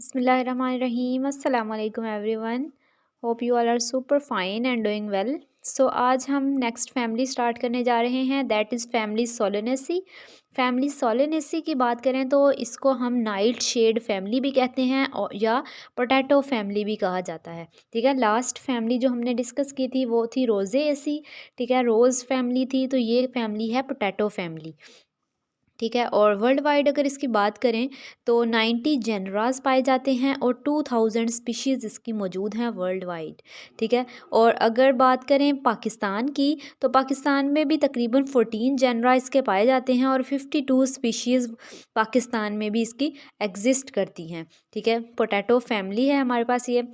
Bismillahirrahmanirrahim. Assalamu alaikum everyone. Hope you all are super fine and doing well. So आज हम next family start करने जा रहे हैं, that is family Solanaceae. Family Solanaceae की बात करें तो इसको हम नाइट शेड फैमिली भी कहते हैं और या पोटैटो फैमिली भी कहा जाता है। ठीक है, लास्ट फैमिली जो हमने डिस्कस की थी वो थी रोजेएसी। ठीक है, रोज़ फैमिली थी, तो ये फैमिली है पोटैटो फैमिली। ठीक है, और वर्ल्ड वाइड अगर इसकी बात करें तो 90 जेनरास पाए जाते हैं और 2000 स्पीशीज़ इसकी मौजूद हैं वर्ल्ड वाइड। ठीक है, और अगर बात करें पाकिस्तान की तो पाकिस्तान में भी तकरीबन 14 जेनरा इसके पाए जाते हैं और 52 स्पीशीज़ पाकिस्तान में भी इसकी एग्जिस्ट करती हैं। ठीक है, पोटैटो फैमिली है हमारे पास ये।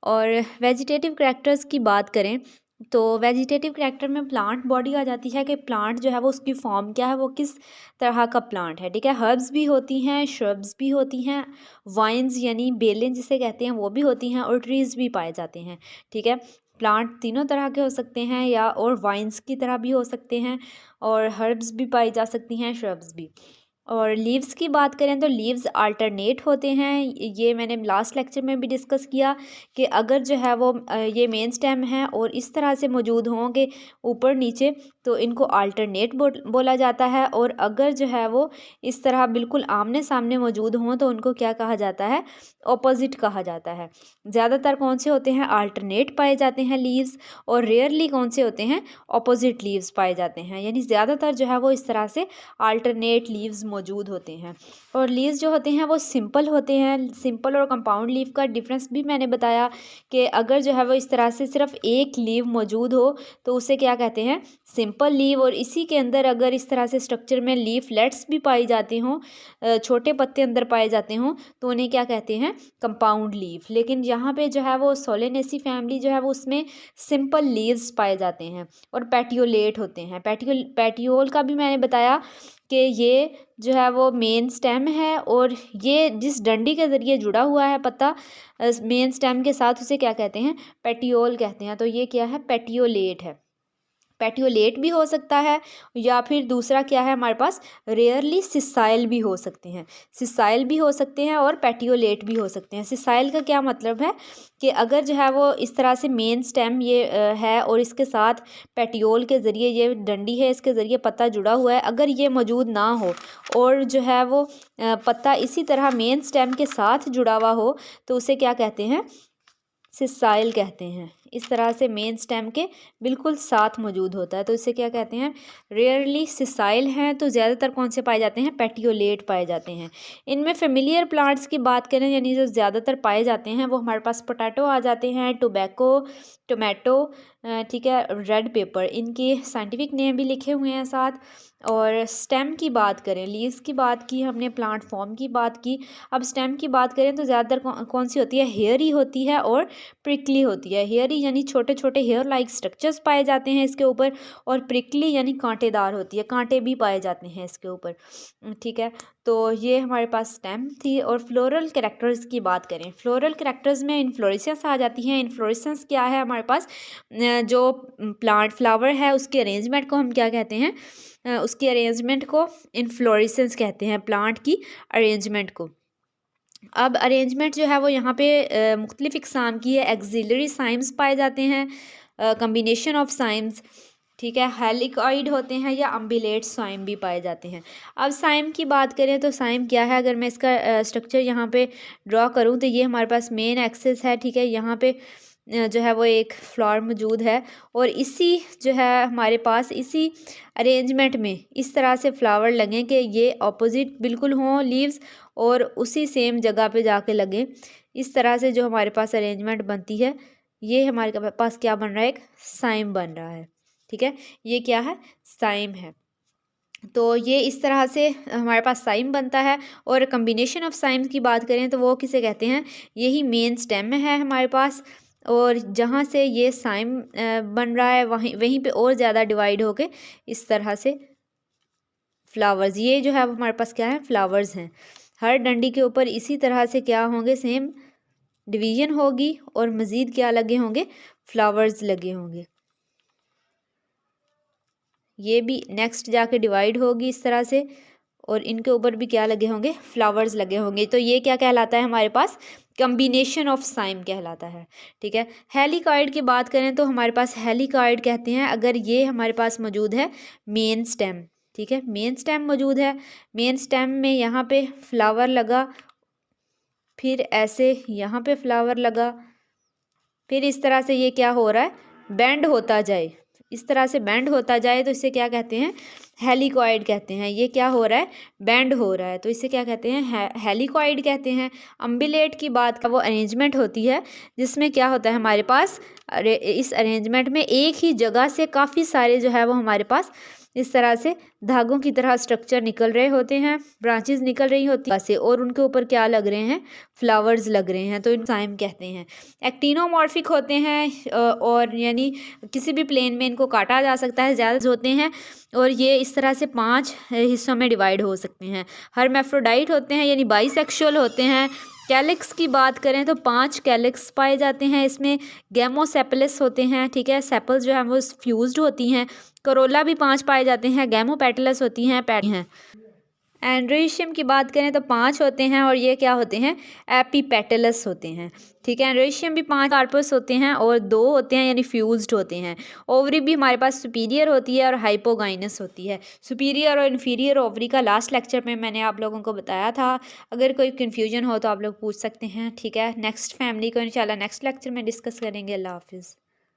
और वेजिटेटिव करैक्टर्स की बात करें तो वेजिटेटिव करैक्टर में प्लांट बॉडी आ जाती है कि प्लांट जो है वो उसकी फॉर्म क्या है, वो किस तरह का प्लांट है। ठीक है, हर्ब्स भी होती हैं, श्रब्स भी होती हैं, वाइन्स यानी बेलें जिसे कहते हैं वो भी होती हैं, और ट्रीज़ भी पाए जाते हैं। ठीक है, प्लांट तीनों तरह के हो सकते हैं या और वाइन्स की तरह भी हो सकते हैं, और हर्ब्स भी पाई जा सकती हैं, श्रब्स भी। और लीव्स की बात करें तो लीव्स अल्टरनेट होते हैं, ये मैंने लास्ट लेक्चर में भी डिस्कस किया कि अगर जो है वो ये मेन स्टेम है और इस तरह से मौजूद होंगे ऊपर नीचे तो इनको अल्टरनेट बोला जाता है, और अगर जो है वो इस तरह बिल्कुल आमने सामने मौजूद हों तो उनको क्या कहा जाता है, ऑपोजिट कहा जाता है। ज़्यादातर कौन से होते हैं, अल्टरनेट पाए जाते हैं लीव्स, और रेयरली कौन से होते हैं, ऑपोजिट लीव्स पाए जाते हैं। यानी ज़्यादातर जो है वो इस तरह से अल्टरनेट लीव्स मौजूद होते हैं। और लीव्स जो होते हैं वो सिंपल होते हैं। सिंपल और कंपाउंड लीव का डिफरेंस भी मैंने बताया कि अगर जो है वो इस तरह से सिर्फ एक लीव मौजूद हो तो उसे क्या कहते हैं, सिंपल लीव। और इसी के अंदर अगर इस तरह से स्ट्रक्चर में लीफलेट्स भी पाई जाती हों, छोटे पत्ते अंदर पाए जाते हों, तो उन्हें क्या कहते हैं, कंपाउंड लीव। लेकिन यहाँ पे जो है वो सोलेनेसी फैमिली जो है वो उसमें सिंपल लीव्स पाए जाते हैं और पैटियोलेट होते हैं। पैटियोल का भी मैंने बताया कि ये जो है वो मेन स्टेम है, और ये जिस डंडी के ज़रिए जुड़ा हुआ है पत्ता मेन स्टेम के साथ, उसे क्या कहते हैं, पेटियोल कहते हैं। तो ये क्या है, पेटियोलेट है। पैटियोलेट भी हो सकता है, या फिर दूसरा क्या है हमारे पास, रेयरली सिसाइल भी हो सकते हैं। सिसाइल भी हो सकते हैं और पैटियोलेट भी हो सकते हैं। सिसाइल का क्या मतलब है कि अगर जो है वो इस तरह से मेन स्टेम ये है और इसके साथ पैटियोल के ज़रिए ये डंडी है, इसके ज़रिए पत्ता जुड़ा हुआ है, अगर ये मौजूद ना हो और जो है वो पत्ता इसी तरह मेन स्टेम के साथ जुड़ा हुआ हो तो उसे क्या कहते हैं, सिसाइल कहते हैं। इस तरह से मेन स्टेम के बिल्कुल साथ मौजूद होता है तो इसे क्या कहते हैं, रेयरली सिसाइल हैं। तो ज़्यादातर कौन से पाए जाते हैं, पेटियोलेट पाए जाते हैं। इनमें फेमिलियर प्लांट्स की बात करें यानी जो ज़्यादातर पाए जाते हैं वो हमारे पास पोटैटो आ जाते हैं, टोबैको, टोमेटो, ठीक है, रेड पेपर, इनके साइंटिफिक नेम भी लिखे हुए हैं साथ। और स्टेम की बात करें, लीव्स की बात की हमने, प्लांट फॉर्म की बात की, अब स्टेम की बात करें तो ज़्यादातर कौन सी होती है, हेयरी होती है और प्रिकली होती है। हेयरी यानी छोटे छोटे हेयर लाइक स्ट्रक्चर्स पाए जाते हैं इसके ऊपर, और प्रिकली यानी कांटेदार होती है, कांटे भी पाए जाते हैं इसके ऊपर। ठीक है, तो ये हमारे पास स्टेम थी। और फ्लोरल कैरेक्टर्स की बात करें, फ्लोरल कैरेक्टर्स में इन्फ्लोरेसेंस आ जाती हैं। इन्फ्लोरेसेंस क्या है हमारे पास, जो प्लांट फ्लावर है उसके अरेंजमेंट को हम क्या कहते हैं, उसकी अरेंजमेंट को इन्फ्लोरेसेंस कहते हैं, प्लांट की अरेंजमेंट को। अब अरेंजमेंट जो है वो यहाँ पे मुख्तलिफ़ इक़साम की है। एक्सिलरी साइम्स पाए जाते हैं, कम्बिनेशन ऑफ साइम्स, ठीक है, हेलिकॉइड होते हैं, या अम्बिलेट साइम भी पाए जाते हैं। अब साइम की बात करें तो साइम क्या है, अगर मैं इसका स्ट्रक्चर यहाँ पे ड्रॉ करूँ तो ये हमारे पास मेन एक्सिस है। ठीक है, यहाँ पे जो है वो एक फ्लावर मौजूद है, और इसी जो है हमारे पास इसी अरेंजमेंट में इस तरह से फ्लावर लगें कि ये ऑपोजिट बिल्कुल हों लीव्स, और उसी सेम जगह पे जाके लगे। इस तरह से जो हमारे पास अरेंजमेंट बनती है, ये हमारे पास क्या बन रहा है, एक साइम बन रहा है। ठीक है, ये क्या है, साइम है। तो ये इस तरह से हमारे पास साइम बनता है। और कम्बिनेशन ऑफ साइम्स की बात करें तो वो किसे कहते हैं, यही मेन स्टेम में है हमारे पास, और जहाँ से ये साइम बन रहा है वहीं वहीं पे और ज़्यादा डिवाइड होके इस तरह से फ्लावर्स, ये जो है वो हमारे पास क्या है, फ्लावर्स हैं। हर डंडी के ऊपर इसी तरह से क्या होंगे, सेम डिवीजन होगी, और मज़ीद क्या लगे होंगे, फ्लावर्स लगे होंगे। ये भी नेक्स्ट जाके डिवाइड होगी इस तरह से, और इनके ऊपर भी क्या लगे होंगे, फ्लावर्स लगे होंगे। तो ये क्या कहलाता है हमारे पास, कम्बिनेशन ऑफ साइम कहलाता है। ठीक है, हेलिकॉइड की बात करें तो हमारे पास हेलिकॉइड कहते हैं अगर ये हमारे पास मौजूद है मेन स्टेम। ठीक है, मेन स्टेम मौजूद है, मेन स्टेम में यहाँ पे फ्लावर लगा, फिर ऐसे यहाँ पे फ्लावर लगा, फिर इस तरह से ये क्या हो रहा है, बेंड होता जाए, इस तरह से बेंड होता जाए, तो इसे क्या कहते हैं, हेलिकॉइड कहते हैं। ये क्या हो रहा है, बेंड हो रहा है, तो इसे क्या कहते हैं, हेलिकॉइड कहते हैं। अम्बिलेट की बात का वो अरेंजमेंट होती है जिसमें क्या होता है हमारे पास, इस अरेंजमेंट में एक ही जगह से काफ़ी सारे जो है वो हमारे पास इस तरह से धागों की तरह स्ट्रक्चर निकल रहे होते हैं, ब्रांचेस निकल रही होती है और उनके ऊपर क्या लग रहे हैं, फ्लावर्स लग रहे हैं, तो इन साइम कहते हैं। एक्टिनोमॉर्फिक होते हैं और यानी किसी भी प्लेन में इनको काटा जा सकता है, ज़्यादा होते हैं और ये इस तरह से 5 हिस्सों में डिवाइड हो सकते हैं। हर्मेफ्रोडाइट होते हैं यानी बाइसेक्सुअल होते हैं। कैलिक्स की बात करें तो 5 कैलिक्स पाए जाते हैं इसमें। गैमोसेपलस होते हैं, ठीक है, सेपल्स जो है वो फ्यूज्ड होती हैं। करोला भी 5 पाए जाते हैं। गैमोपेटलस होती हैं, हैं। एंड्रोशियम की बात करें तो 5 होते हैं और ये क्या होते हैं, एपीपेटलस होते हैं। ठीक है, एंड्रोशियम भी 5 कार्पस होते हैं और 2 होते हैं यानी फ्यूज्ड होते हैं। ओवरी भी हमारे पास सुपीरियर होती है और हाइपोगाइनस होती है। सुपीरियर और इन्फीरियर ओवरी का लास्ट लेक्चर में मैंने आप लोगों को बताया था। अगर कोई कन्फ्यूजन हो तो आप लोग पूछ सकते हैं। ठीक है, नेक्स्ट फैमिली को इंशाल्लाह नेक्स्ट लेक्चर में डिस्कस करेंगे। अल्लाह हाफिज़।